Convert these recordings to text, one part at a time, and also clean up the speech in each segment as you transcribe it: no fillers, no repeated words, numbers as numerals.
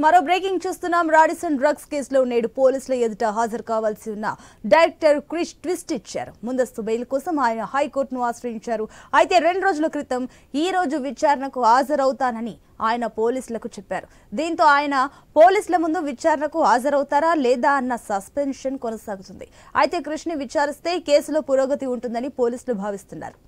మరో బ్రేకింగ్ చూస్తున్నాం. Radisson drugs కేసులో నేడు పోలీసుల ఎదుట హాజరు కావాల్సి ఉన్న డైరెక్టర్ క్రిష్ ట్విస్ట్ ఇచ్చారు. ముందస్తు బెయిల్ కోసం ఆయన హైకోర్టును ఆశ్రయించారు. అయితే 2 రోజుల క్రితం ఈ రోజు విచారణకు హాజరవుతానని ఆయన పోలీసులకు చెప్పారు. దీంతో ఆయన పోలీసుల ముందు విచారణకు హాజరవుతారా లేదా అన్న సస్పెన్షన్ కొనసాగుతుంది. అయితే క్రిష్ ని విచారిస్తే కేసులో పురోగతి ఉంటుందని పోలీసులు భావిస్తున్నారు.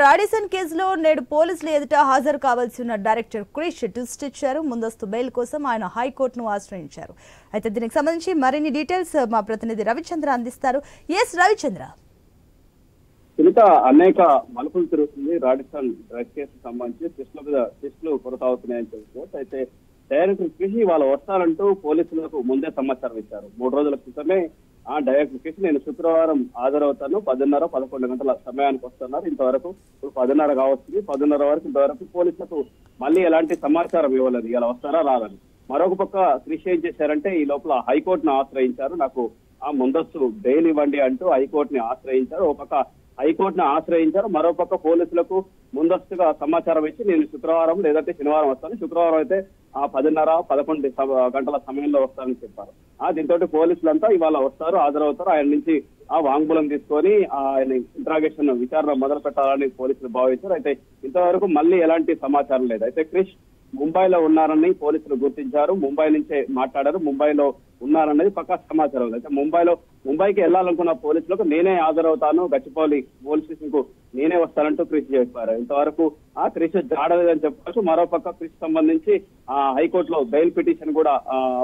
రాడిసన్ కేసులో నేడు పోలీసుల ఎదుట హాజరు కావాల్సి ఉన్న డైరెక్టర్ క్రిష్ ట్విస్ట్ ఇచ్చారు. ముందస్తు బెయిల్ కోసం ఆయన హైకోర్టును ఆశ్రయించారు. అయితే దీనికి సంబంధించి మరిన్ని డీటెయిల్స్ మా ప్రతినిధి రవిచంద్ర అందిస్తారు. రవిచంద్ర, సునీత, అనేక మలుపులు తిరుగుతుంది రాడిసన్ డ్రగ్ కేసు సంబంధించి టెస్టులు కొనసాగుతున్నాయని చెబుతున్నారు. అయితే డైరెక్టర్ క్రిష్ వాళ్ళు వస్తారంటూ పోలీసులకు ముందే సమాచారం ఇచ్చారు. 3 రోజుల క్రితమే డైరెక్టర్ క్రిష్ నేను శుక్రవారం హాజరవుతాను, 10:30-11 గంటల సమయానికి వస్తున్నారు. ఇంతవరకు 10:30 కావస్తుంది. 10:30 వరకు ఇంతవరకు పోలీసులకు మళ్ళీ ఎలాంటి సమాచారం ఇవ్వలేదు, ఇలా వస్తారా రాదని. మరొక పక్క క్రిష్ ఏం చేశారంటే ఈ లోపల హైకోర్టును ఆశ్రయించారు. నాకు ముందస్తు బెయిల్ ఇవ్వండి అంటూ హైకోర్టుని ఆశ్రయించారు. ఒక పక్క హైకోర్టును ఆశ్రయించారు, మరోపక్క పోలీసులకు ముందస్తుగా సమాచారం ఇచ్చి నేను శుక్రవారం లేదంటే శనివారం వస్తాను, శుక్రవారం అయితే 10:30-11 గంటల సమయంలో వస్తానని చెప్పారు. దీంతో పోలీసులంతా ఇవాళ వస్తారు, హాజరవుతారు. ఆయన నుంచి వాంగ్మూలం తీసుకొని ఆయన ఇంట్రాగేషన్ విచారణ మొదలు పెట్టాలని పోలీసులు భావించారు. అయితే ఇంతవరకు మళ్ళీ ఎలాంటి సమాచారం లేదు. అయితే క్రిష్ ముంబైలో ఉన్నారని పోలీసులు గుర్తించారు. ముంబై నుంచే మాట్లాడారు, ముంబైలో ఉన్నారన్నది పక్కా సమాచారం. అయితే ముంబైకి వెళ్లాలనుకున్న పోలీసులకు నేనే హాజరవుతాను, గచ్చిపౌలి పోలీస్ స్టేషన్ కు నేనే వస్తానంటూ క్రిష్ చెప్పారు. ఇంతవరకు క్రిష్ జాడలేదని చెప్పుకోవచ్చు. మరోపక్క క్రిష్ సంబంధించి హైకోర్టులో బెయిల్ పిటిషన్ కూడా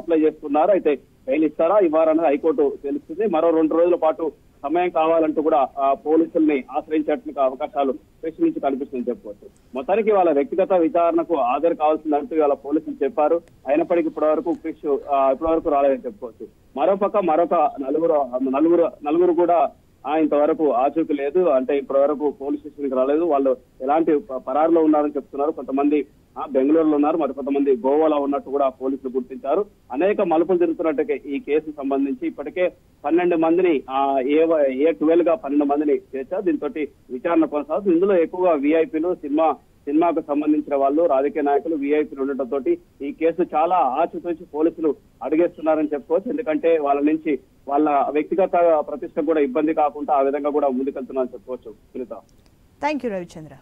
అప్లై చేస్తున్నారు. అయితే బెయిల్ ఇస్తారా ఇవ్వారన్నది హైకోర్టు తెలుస్తుంది. మరో 2 రోజుల పాటు సమయం కావాలంటూ కూడా పోలీసుల్ని ఆశ్రయించేందుకు అవకాశాలు క్రిష్ నుంచి కనిపిస్తుందని చెప్పుకోవచ్చు. మొత్తానికి వాళ్ళ వ్యక్తిగత విచారణకు హాజరు కావాల్సిందంటూ వాళ్ళ పోలీసులు చెప్పారు. అయినప్పటికీ ఇప్పటివరకు క్రిష్ ఇప్పటివరకు రాలేదని చెప్పుకోవచ్చు. మరొక నలుగురు కూడా ఇంతవరకు ఆచూకీ లేదు. అంటే ఇప్పటివరకు పోలీస్ స్టేషన్ కి రాలేదు. వాళ్ళు ఎలాంటి పరారులో ఉన్నారని చెప్తున్నారు. కొంతమంది బెంగళూరులో ఉన్నారు, మరి కొంతమంది గోవాలో ఉన్నట్టు కూడా పోలీసులు గుర్తించారు. అనేక మలుపులు తిరుగుతున్నట్టు ఈ కేసు సంబంధించి ఇప్పటికే 12 మందిని A12 గా 12 మందిని చేర్చారు. దీంతో విచారణ కొనసాగుతుంది. ఇందులో ఎక్కువగా విఐపీలు, సినిమాకు సంబంధించిన వాళ్ళు, రాజకీయ నాయకులు, విఐపీలు ఉండటంతో ఈ కేసు చాలా ఆచితూచి పోలీసులు అడిగేస్తున్నారని చెప్పుకోవచ్చు. ఎందుకంటే వాళ్ళ నుంచి వాళ్ళ వ్యక్తిగత ప్రతిష్ట కూడా ఇబ్బంది కాకుండా ఆ విధంగా కూడా ముందుకెళ్తున్నారని చెప్పుకోవచ్చు. Sunitha, thank you Ravichandra.